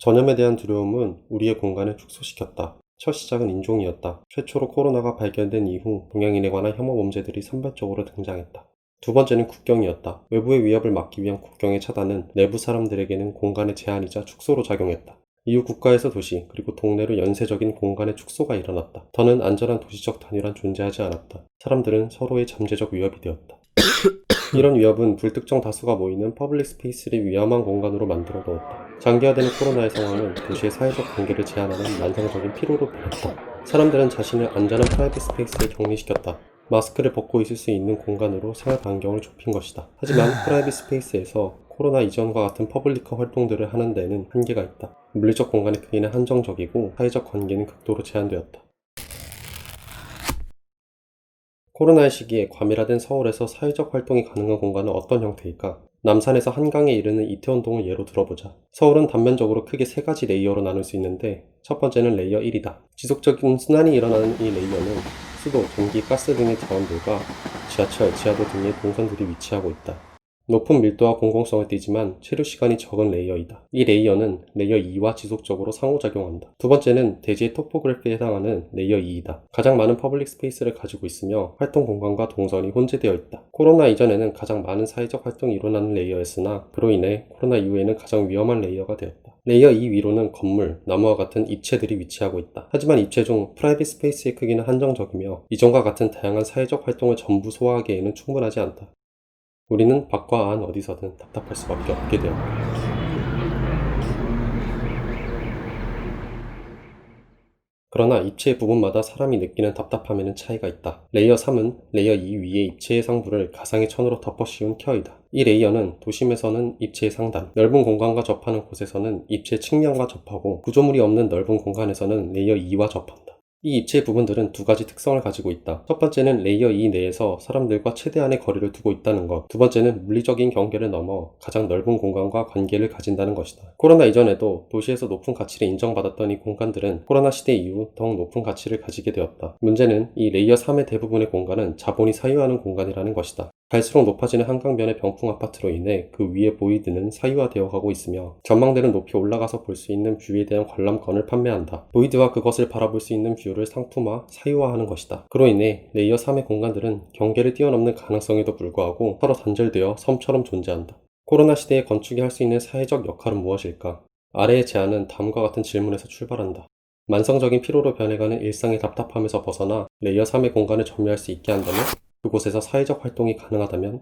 전염에 대한 두려움은 우리의 공간을 축소시켰다. 첫 시작은 인종이었다. 최초로 코로나가 발견된 이후 동양인에 관한 혐오 범죄들이 산발적으로 등장했다. 두 번째는 국경이었다. 외부의 위협을 막기 위한 국경의 차단은 내부 사람들에게는 공간의 제한이자 축소로 작용했다. 이후 국가에서 도시, 그리고 동네로 연쇄적인 공간의 축소가 일어났다. 더는 안전한 도시적 단위란 존재하지 않았다. 사람들은 서로의 잠재적 위협이 되었다. 이런 위협은 불특정 다수가 모이는 퍼블릭 스페이스를 위험한 공간으로 만들어 놓았다. 장기화되는 코로나의 상황은 도시의 사회적 관계를 제한하는 만성적인 피로로 변했다. 사람들은 자신을 안전한 프라이빗 스페이스에 격리시켰다. 마스크를 벗고 있을 수 있는 공간으로 생활 반경을 좁힌 것이다. 하지만 프라이빗 스페이스에서 코로나 이전과 같은 퍼블릭한 활동들을 하는 데는 한계가 있다. 물리적 공간의 크기는 한정적이고 사회적 관계는 극도로 제한되었다. 코로나의 시기에 과밀화된 서울에서 사회적 활동이 가능한 공간은 어떤 형태일까? 남산에서 한강에 이르는 이태원동을 예로 들어보자. 서울은 단면적으로 크게 세 가지 레이어로 나눌 수 있는데 첫 번째는 레이어 1이다. 지속적인 순환이 일어나는 이 레이어는 수도, 전기, 가스 등의 자원들과 지하철, 지하도 등의 동선들이 위치하고 있다. 높은 밀도와 공공성을 띠지만 체류 시간이 적은 레이어이다. 이 레이어는 레이어 2와 지속적으로 상호작용한다. 두 번째는 대지의 토포그래피에 해당하는 레이어 2이다. 가장 많은 퍼블릭 스페이스를 가지고 있으며 활동 공간과 동선이 혼재되어 있다. 코로나 이전에는 가장 많은 사회적 활동이 일어나는 레이어였으나 그로 인해 코로나 이후에는 가장 위험한 레이어가 되었다. 레이어 2 위로는 건물, 나무와 같은 입체들이 위치하고 있다. 하지만 입체 중 프라이빗 스페이스의 크기는 한정적이며 이전과 같은 다양한 사회적 활동을 전부 소화하기에는 충분하지 않다. 우리는 밖과 안 어디서든 답답할 수밖에 없게 되었다. 그러나 입체의 부분마다 사람이 느끼는 답답함에는 차이가 있다. 레이어 3은 레이어 2 위의 입체의 상부를 가상의 천으로 덮어 씌운 켜이다. 이 레이어는 도심에서는 입체의 상단, 넓은 공간과 접하는 곳에서는 입체 측면과 접하고 구조물이 없는 넓은 공간에서는 레이어 2와 접한다. 이 입체의 부분들은 두 가지 특성을 가지고 있다. 첫 번째는 레이어 2 내에서 사람들과 최대한의 거리를 두고 있다는 것. 두 번째는 물리적인 경계를 넘어 가장 넓은 공간과 관계를 가진다는 것이다. 코로나 이전에도 도시에서 높은 가치를 인정받았던 이 공간들은 코로나 시대 이후 더욱 높은 가치를 가지게 되었다. 문제는 이 레이어 3의 대부분의 공간은 자본이 사유하는 공간이라는 것이다. 갈수록 높아지는 한강변의 병풍 아파트로 인해 그 위에 보이드는 사유화되어 가고 있으며 전망대는 높이 올라가서 볼 수 있는 뷰에 대한 관람권을 판매한다. 보이드와 그것을 바라볼 수 있는 뷰를 상품화, 사유화하는 것이다. 그로 인해 레이어 3의 공간들은 경계를 뛰어넘는 가능성에도 불구하고 서로 단절되어 섬처럼 존재한다. 코로나 시대에 건축이 할 수 있는 사회적 역할은 무엇일까? 아래의 제안은 다음과 같은 질문에서 출발한다. 만성적인 피로로 변해가는 일상의 답답함에서 벗어나 레이어 3의 공간을 점유할 수 있게 한다면? 그곳에서 사회적 활동이 가능하다면?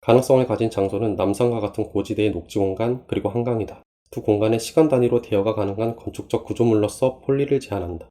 가능성을 가진 장소는 남산과 같은 고지대의 녹지 공간 그리고 한강이다. 두 공간의 시간 단위로 대여가 가능한 건축적 구조물로서 폴리를 제한한다.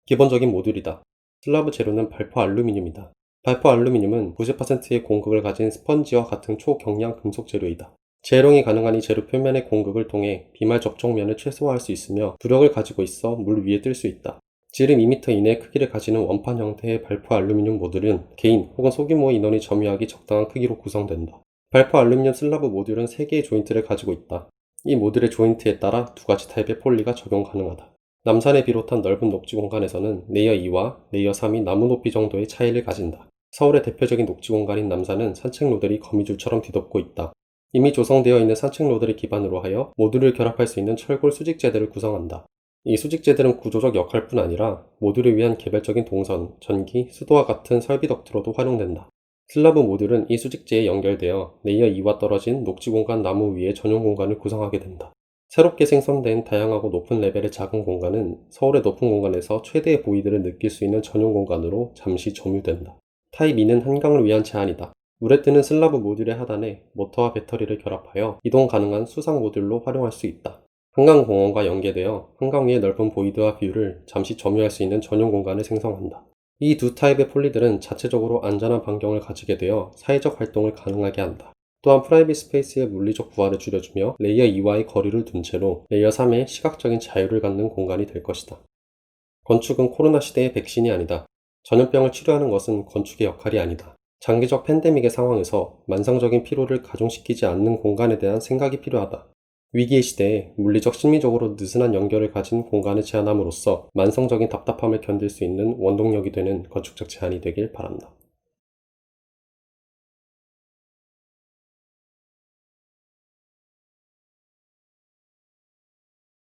기본적인 모듈이다. 슬라브 재료는 발포 알루미늄이다. 발포 알루미늄은 90%의 공극을 가진 스펀지와 같은 초경량 금속 재료이다. 재활용이 가능한 이 재료 표면의 공극을 통해 비말 접촉면을 최소화할 수 있으며 부력을 가지고 있어 물 위에 뜰 수 있다. 지름 2m 이내의 크기를 가지는 원판 형태의 발포 알루미늄 모듈은 개인 혹은 소규모 인원이 점유하기 적당한 크기로 구성된다. 발포 알루미늄 슬라브 모듈은 3개의 조인트를 가지고 있다. 이 모듈의 조인트에 따라 두 가지 타입의 폴리가 적용 가능하다. 남산을 비롯한 넓은 녹지 공간에서는 레이어 2와 레이어 3이 나무 높이 정도의 차이를 가진다. 서울의 대표적인 녹지 공간인 남산은 산책로들이 거미줄처럼 뒤덮고 있다. 이미 조성되어 있는 산책로들을 기반으로 하여 모듈을 결합할 수 있는 철골 수직재들을 구성한다. 이 수직재들은 구조적 역할뿐 아니라 모듈을 위한 개별적인 동선, 전기, 수도와 같은 설비 덕트로도 활용된다. 슬라브 모듈은 이 수직재에 연결되어 레이어 2와 떨어진 녹지 공간 나무 위에 전용 공간을 구성하게 된다. 새롭게 생성된 다양하고 높은 레벨의 작은 공간은 서울의 높은 공간에서 최대의 보이드를 느낄 수 있는 전용 공간으로 잠시 점유된다. 타입 2는 한강을 위한 제한이다. 물에 뜨는 슬라브 모듈의 하단에 모터와 배터리를 결합하여 이동 가능한 수상 모듈로 활용할 수 있다. 한강공원과 연계되어 한강 위의 넓은 보이드와 뷰를 잠시 점유할 수 있는 전용 공간을 생성한다. 이 두 타입의 폴리들은 자체적으로 안전한 반경을 가지게 되어 사회적 활동을 가능하게 한다. 또한 프라이빗 스페이스의 물리적 부하를 줄여주며 레이어 2와의 거리를 둔 채로 레이어 3의 시각적인 자유를 갖는 공간이 될 것이다. 건축은 코로나 시대의 백신이 아니다. 전염병을 치료하는 것은 건축의 역할이 아니다. 장기적 팬데믹의 상황에서 만성적인 피로를 가중시키지 않는 공간에 대한 생각이 필요하다. 위기의 시대에 물리적 심리적으로 느슨한 연결을 가진 공간을 제한함으로써 만성적인 답답함을 견딜 수 있는 원동력이 되는 건축적 제안이 되길 바란다.